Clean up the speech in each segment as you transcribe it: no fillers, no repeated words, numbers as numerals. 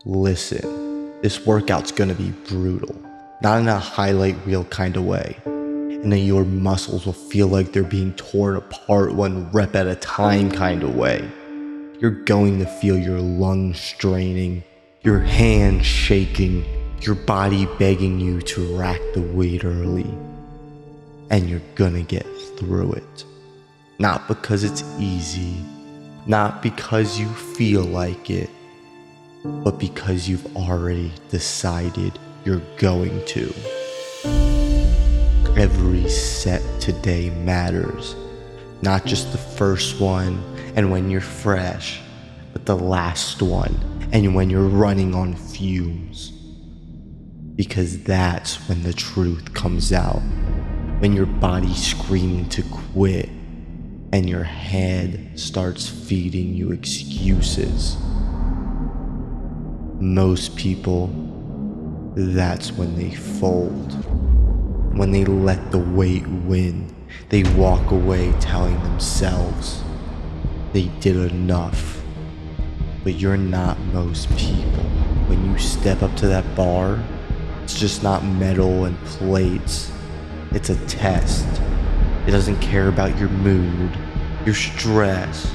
Listen, this workout's gonna be brutal. Not in a highlight reel kind of way. And then your muscles will feel like they're being torn apart one rep at a time kind of way. You're going to feel your lungs straining, your hands shaking, your body begging you to rack the weight early. And you're gonna get through it. Not because it's easy, not because you feel like it, but because you've already decided you're going to. Every set today matters, not just the first one and when you're fresh, but the last one and when you're running on fumes. Because that's when the truth comes out, when your body's screaming to quit and your head starts feeding you excuses. Most people, that's when they fold. When they let the weight win, they walk away telling themselves they did enough. But you're not most people. When you step up to that bar, it's just not metal and plates. It's a test. It doesn't care about your mood, your stress,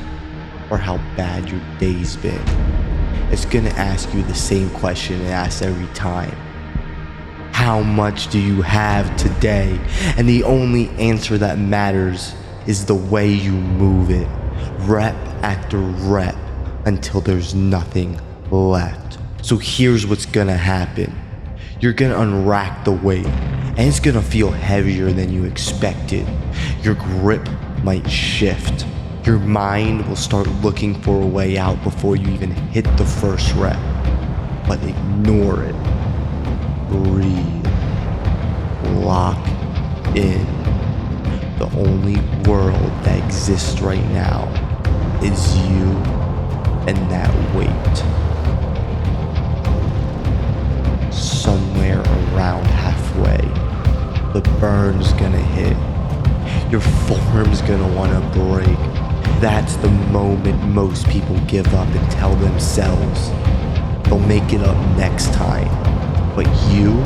or how bad your day's been. It's gonna ask you the same question it asks every time. How much do you have today? And the only answer that matters is the way you move it, rep after rep, until there's nothing left. So here's what's gonna happen. You're gonna unrack the weight, and it's gonna feel heavier than you expected. Your grip might shift. Your mind will start looking for a way out before you even hit the first rep. But ignore it. Breathe. Lock in. The only world that exists right now is you and that weight. Somewhere around halfway, the burn's gonna hit. Your form's gonna wanna break. That's the moment most people give up and tell themselves they'll make it up next time. But you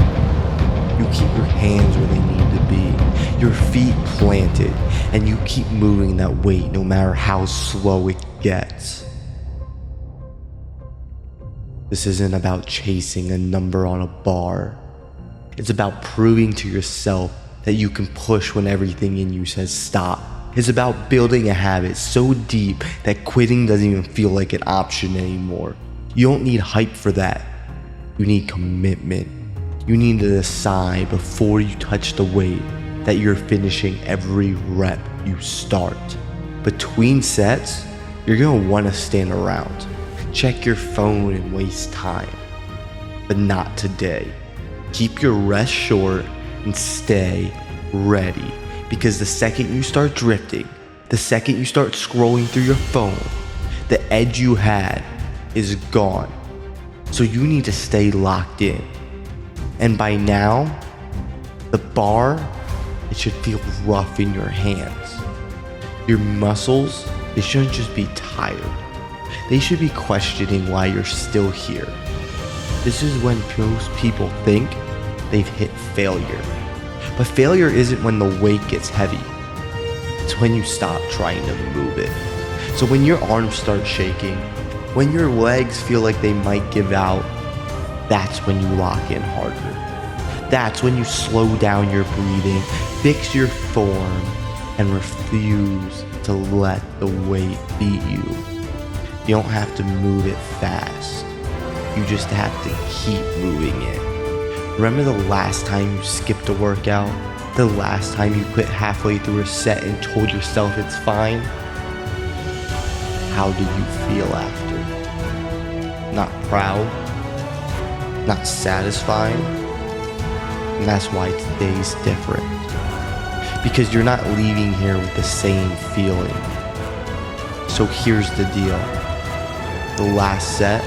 keep your hands where they need to be, your feet planted, and you keep moving that weight no matter how slow it gets. This isn't about chasing a number on a bar. It's about proving to yourself that you can push when everything in you says stop. It's about building a habit so deep that quitting doesn't even feel like an option anymore. You don't need hype for that. You need commitment. You need to decide before you touch the weight that you're finishing every rep you start. Between sets, you're gonna wanna stand around, check your phone and waste time. But not today. Keep your rest short and stay ready. Because the second you start drifting, the second you start scrolling through your phone, the edge you had is gone. So you need to stay locked in. And by now, the bar, it should feel rough in your hands. Your muscles, they shouldn't just be tired. They should be questioning why you're still here. This is when most people think they've hit failure. But failure isn't when the weight gets heavy. It's when you stop trying to move it. So when your arms start shaking, when your legs feel like they might give out, that's when you lock in harder. That's when you slow down your breathing, fix your form, and refuse to let the weight beat you. You don't have to move it fast. You just have to keep moving it. Remember the last time you skipped a workout? The last time you quit halfway through a set and told yourself it's fine? How did you feel after? Not proud? Not satisfied? And that's why today's different. Because you're not leaving here with the same feeling. So here's the deal. The last set,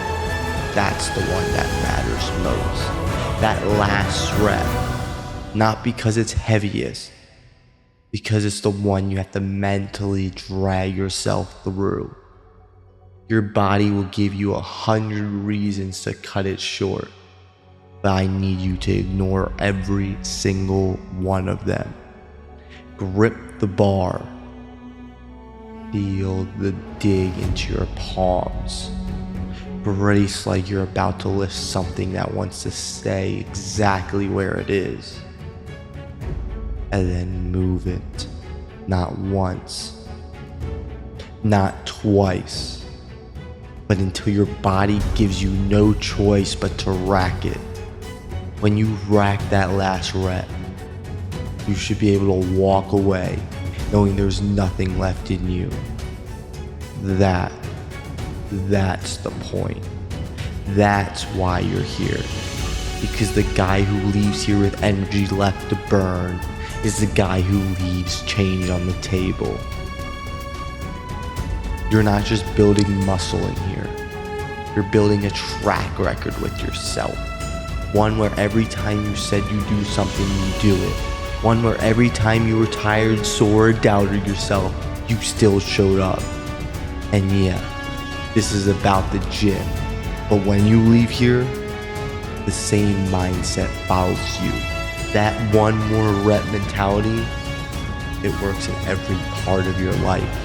that's the one that matters most. That last rep, not because it's heaviest, because it's the one you have to mentally drag yourself through. Your body will give you 100 reasons to cut it short, but I need you to ignore every single one of them. Grip the bar. Feel the dig into your palms. Brace like you're about to lift something that wants to stay exactly where it is. And then move it. Not once, not twice, but until your body gives you no choice but to rack it. When you rack that last rep, you should be able to walk away knowing there's nothing left in you. That's the point. That's why you're here. Because the guy who leaves here with energy left to burn is the guy who leaves change on the table. You're not just building muscle in here. You're building a track record with yourself. One where every time you said you do something, you do it. One where every time you were tired, sore, or doubted yourself, you still showed up. And yeah, this is about the gym. But when you leave here, the same mindset follows you. That one more rep mentality, it works in every part of your life.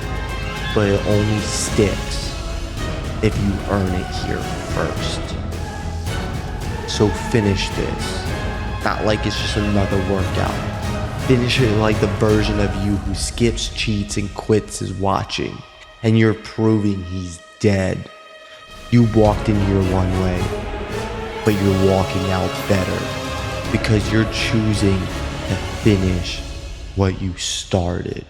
But it only sticks if you earn it here first. So finish this. Not like it's just another workout. Finish it like the version of you who skips, cheats, and quits is watching. And you're proving he's dead. You walked in here one way, but you're walking out better because you're choosing to finish what you started.